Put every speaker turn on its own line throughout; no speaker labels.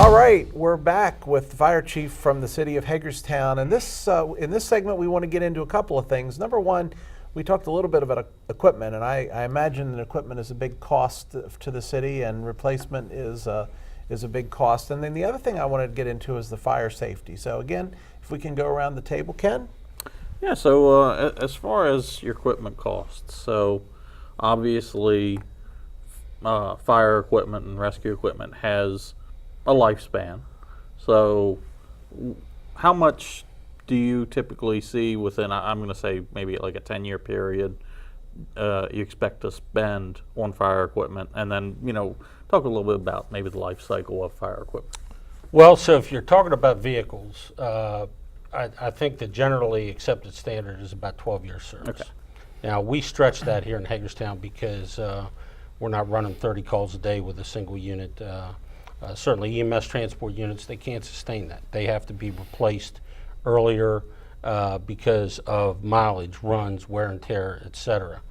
All right, we're back with the fire chief from the city of Hagerstown, and in this segment we want to get into a couple of things. Number one, we talked a little bit about equipment, and I imagine that equipment is a big cost to the city, and replacement is a big cost. And then the other thing I wanted to get into is the fire safety. So again, if we can go around the table, Ken.
Yeah. So as far as your equipment costs, so obviously fire equipment and rescue equipment has a lifespan. So how much do you typically see within, I'm going to say maybe like a 10-year period, you expect to spend on fire equipment? And then, talk a little bit about maybe the life cycle of fire equipment.
Well, so if you're talking about vehicles, I think the generally accepted standard is about 12-year service.
Okay.
Now, we stretch that here in Hagerstown because we're not running 30 calls a day with a single unit. Certainly EMS transport units, they can't sustain that. They have to be replaced earlier because of mileage, runs, wear and tear, et cetera.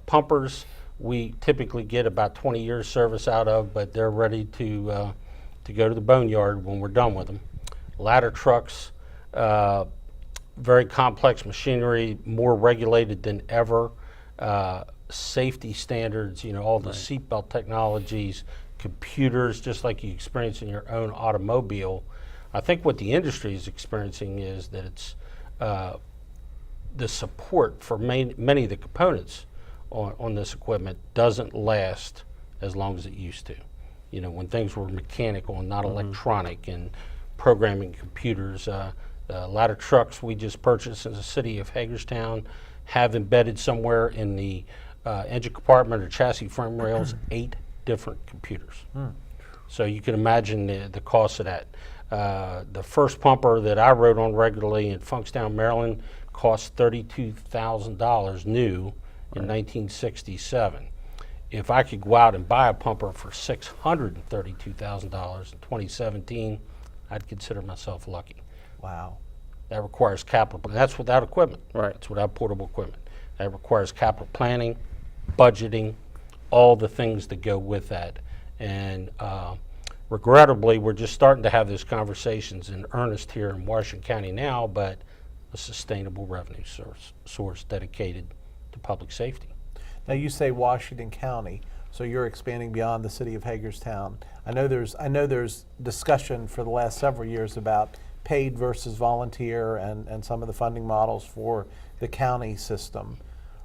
Pumpers, we typically get about 20 years service out of, but they're ready to go to the boneyard when we're done with them. Ladder trucks, very complex machinery, more regulated than ever. Safety standards, all the seatbelt technologies, computers, just like you experience in your own automobile. I think what the industry is experiencing is that it's the support for many of the components on this equipment doesn't last as long as it used to. When things were mechanical and not electronic, and programming computers. Ladder trucks we just purchased in the city of Hagerstown have embedded somewhere in the engine compartment or chassis frame rails 8 different computers. So you can imagine the cost of that. The first pumper that I rode on regularly in Funkstown, Maryland cost $32,000 new in 1967. If I could go out and buy a pumper for $632,000 in 2017, I'd consider myself lucky.
Wow.
That requires capital, but that's without equipment.
Right.
That's without portable equipment. That requires capital planning, budgeting, all the things that go with that. And regrettably, we're just starting to have those conversations in earnest here in Washington County now, but a sustainable revenue source dedicated to public safety.
Now you say Washington County, so you're expanding beyond the city of Hagerstown. I know there's discussion for the last several years about paid versus volunteer and some of the funding models for the county system.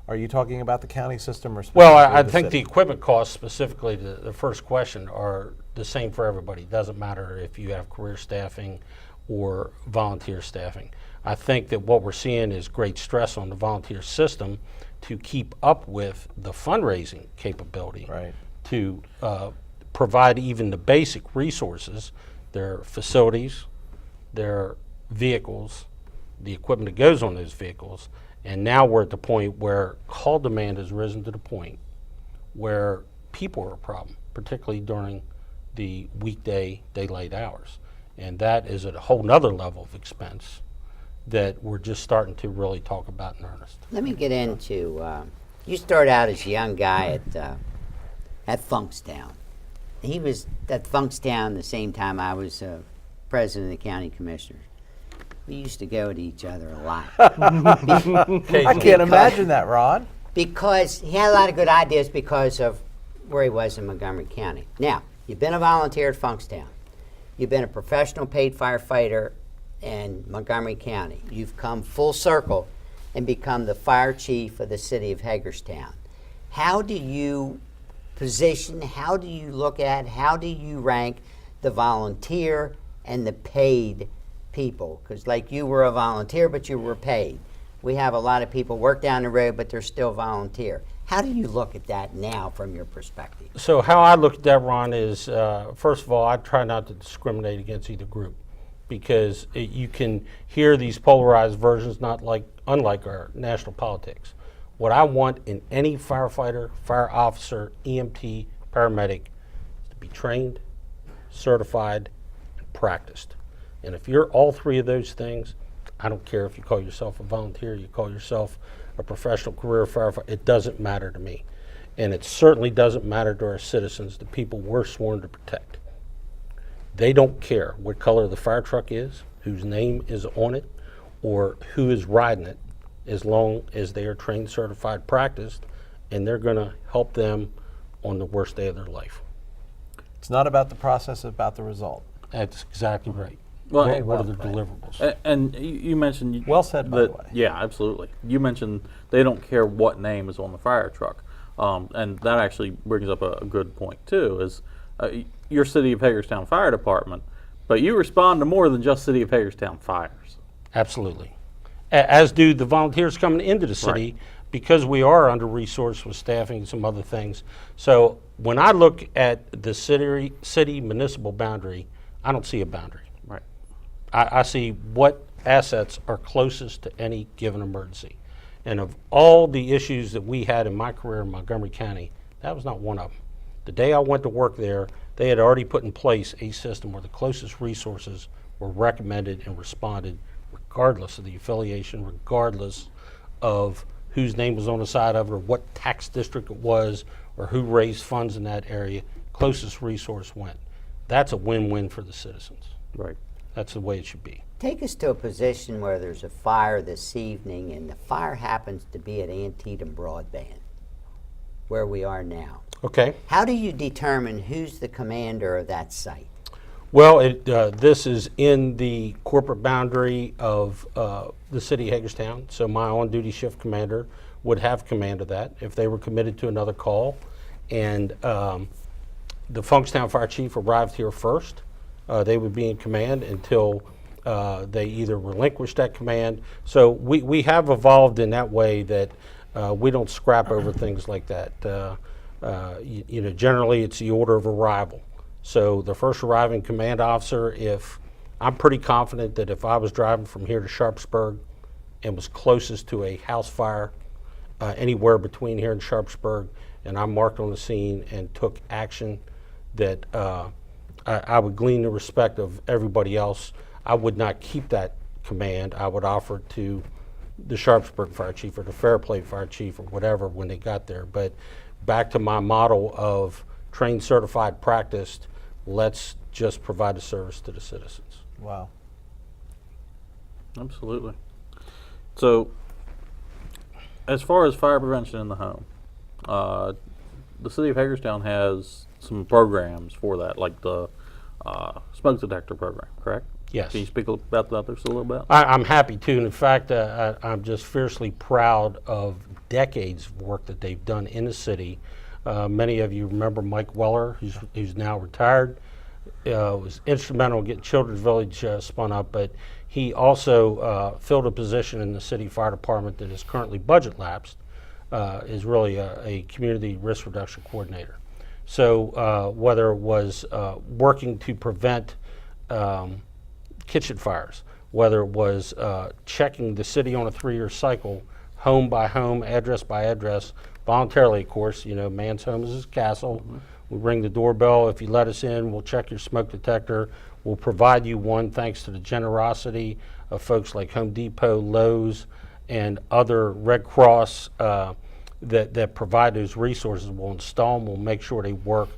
Are you talking about the county system or
Well, I
the
think
city?
the equipment costs, specifically to the first question, are the same for everybody. It doesn't matter if you have career staffing or volunteer staffing. I think that what we're seeing is great stress on the volunteer system to keep up with the fundraising capability,
Right.
to provide even the basic resources, their facilities, their vehicles, the equipment that goes on those vehicles. And now we're at the point where call demand has risen to the point where people are a problem, particularly during the weekday daylight hours. And that is at a whole nother level of expense that we're just starting to really talk about in earnest.
Let me get into, you started out as a young guy at Funkstown. He was at Funkstown the same time I was president of the county commissioners. We used to go to each other a lot.
I can't imagine that, Ron.
Because he had a lot of good ideas because of where he was in Montgomery County. Now, you've been a volunteer at Funkstown. You've been a professional paid firefighter in Montgomery County. You've come full circle and become the fire chief of the city of Hagerstown. How do you position, how do you look at, how do you rank the volunteer and the paid people? Because like you were a volunteer, but you were paid. We have a lot of people work down the road, but they're still volunteer. How do you look at that now from your perspective?
So how I look at that, Ron, is first of all, I try not to discriminate against either group, because you can hear these polarized versions, unlike our national politics. What I want in any firefighter, fire officer, EMT, paramedic is to be trained, certified, and practiced. And if you're all three of those things, I don't care if you call yourself a volunteer, you call yourself a professional career firefighter, it doesn't matter to me. And it certainly doesn't matter to our citizens, the people we're sworn to protect. They don't care what color the fire truck is, whose name is on it, or who is riding it, as long as they are trained, certified, practiced, and they're going to help them on the worst day of their life.
It's not about the process, it's about the result.
That's exactly right.
Well,
What are the deliverables?
And you mentioned
Well said, by the way.
Yeah, absolutely. You mentioned they don't care what name is on the fire truck, and that actually brings up a good point too. Is your City of Hagerstown Fire Department, but you respond to more than just City of Hagerstown fires.
Absolutely. As do the volunteers coming into the city, because we are under-resourced with staffing and some other things. So when I look at the city municipal boundary, I don't see a boundary.
Right.
I see what assets are closest to any given emergency. And of all the issues that we had in my career in Montgomery County, that was not one of them. The day I went to work there, they had already put in place a system where the closest resources were recommended and responded regardless of the affiliation, regardless of whose name was on the side of it or what tax district it was or who raised funds in that area. Closest resource went. That's a win-win for the citizens.
Right.
That's the way it should be.
Take us to a position where there's a fire this evening and the fire happens to be at Antietam Broadband, where we are now.
Okay.
How do you determine who's the commander of that site?
Well, this is in the corporate boundary of the city of Hagerstown, so my on-duty shift commander would have command of that if they were committed to another call. And the Funkstown Fire Chief arrived here first. They would be in command until they either relinquish that command. So we have evolved in that way that we don't scrap over things like that. Generally it's the order of arrival. So the first arriving command officer, if I'm pretty confident that if I was driving from here to Sharpsburg and was closest to a house fire anywhere between here and Sharpsburg, and I marked on the scene and took action, that I would glean the respect of everybody else. I would not keep that command. I would offer it to the Sharpsburg Fire Chief or the Fairplay Fire Chief or whatever when they got there. But back to my model of trained, certified, practiced, let's just provide a service to the citizens.
Wow.
Absolutely. So, as far as fire prevention in the home, the City of Hagerstown has some programs for that, like the smoke detector program, correct?
Yes.
Can you speak about that just a little bit?
I'm happy to. And in fact, I'm just fiercely proud of decades of work that they've done in the city. Many of you remember Mike Weller, who's now retired, was instrumental in getting Children's Village spun up, but he also filled a position in the city fire department that is currently budget lapsed, is really a community risk reduction coordinator. So whether it was working to prevent kitchen fires, whether it was checking the city on a 3-year cycle, home by home, address by address, voluntarily, of course, man's home is his castle. Mm-hmm. We ring the doorbell. If you let us in, we'll check your smoke detector. We'll provide you one thanks to the generosity of folks like Home Depot, Lowe's, and other Red Cross that provide those resources. We'll install them. We'll make sure they work.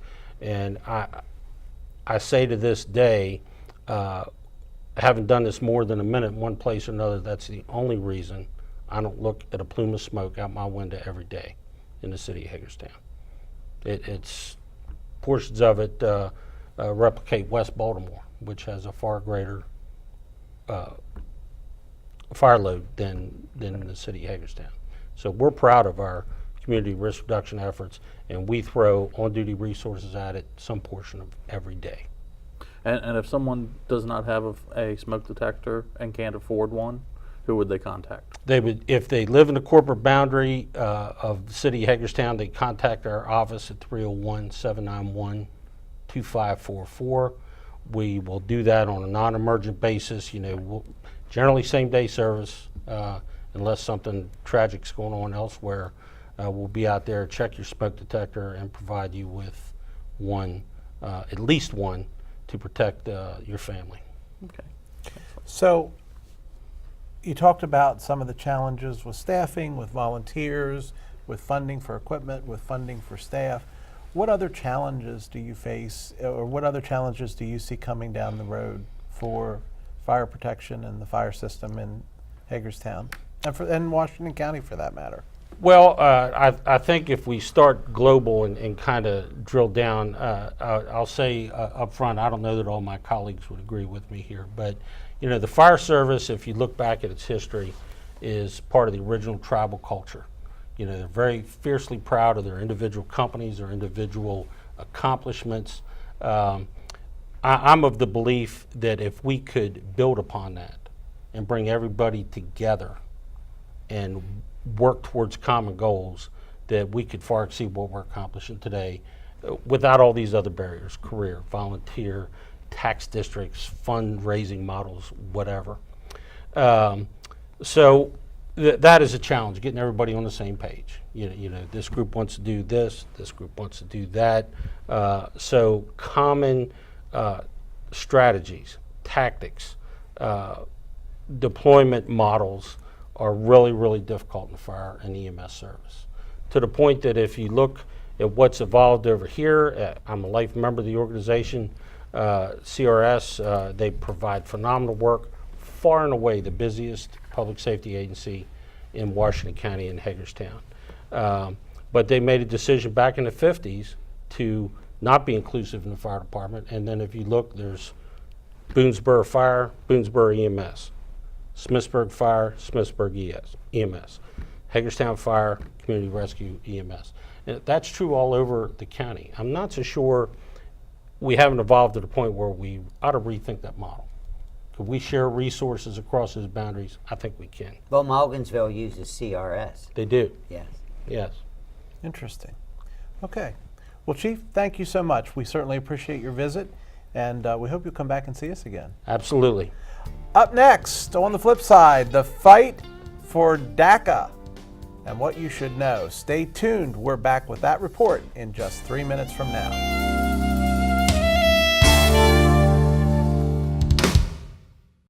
And I say to this day, having done this more than a minute in one place or another, that's the only reason I don't look at a plume of smoke out my window every day in the city of Hagerstown. It's portions of it replicate West Baltimore, which has a far greater fire load than in the city of Hagerstown. So we're proud of our community risk reduction efforts, and we throw on-duty resources at it some portion of every day.
And if someone does not have a smoke detector and can't afford one, who would they contact?
They would, if they live in the corporate boundary of the city of Hagerstown, they contact our office at 301-791-2544. We will do that on a non-emergent basis. We'll, generally same-day service, unless something tragic's going on elsewhere. We'll be out there, check your smoke detector, and provide you with one, at least one, to protect your family.
Okay.
So, you talked about some of the challenges with staffing, with volunteers, with funding for equipment, with funding for staff. What other challenges do you face, or what other challenges do you see coming down the road for fire protection and the fire system in Hagerstown, and Washington County for that matter?
Well, I think if we start global and kind of drill down, I'll say up front, I don't know that all my colleagues would agree with me here, but you know, the fire service, if you look back at its history, is part of the original tribal culture. You know, they're very fiercely proud of their individual companies, their individual accomplishments. I'm of the belief that if we could build upon that and bring everybody together and work towards common goals, that we could far exceed what we're accomplishing today without all these other barriers: career, volunteer, tax districts, fundraising models, whatever. So that is a challenge, getting everybody on the same page. You know, this group wants to do this group wants to do that. So common strategies, tactics, deployment models are really, really difficult in the fire and EMS service. To the point that if you look at what's evolved over here, I'm a life member of the organization, CRS, they provide phenomenal work, far and away the busiest public safety agency in Washington County and Hagerstown. But they made a decision back in the 50s to not be inclusive in the fire department. And then if you look, there's Boonesboro Fire, Boonesboro EMS, Smithsburg Fire, Smithsburg EMS, Hagerstown Fire, Community Rescue EMS. And that's true all over the county. I'm not so sure we haven't evolved to the point where we ought to rethink that model. Could we share resources across those boundaries? I think we can.
Well, Morgansville uses CRS.
They do.
Yes.
Yes.
Interesting. Okay. Well, Chief, thank you so much. We certainly appreciate your visit, and we hope you'll come back and see us again.
Absolutely.
Up next, on the flip side, the fight for DACA and what you should know. Stay tuned. We're back with that report in just 3 minutes from now.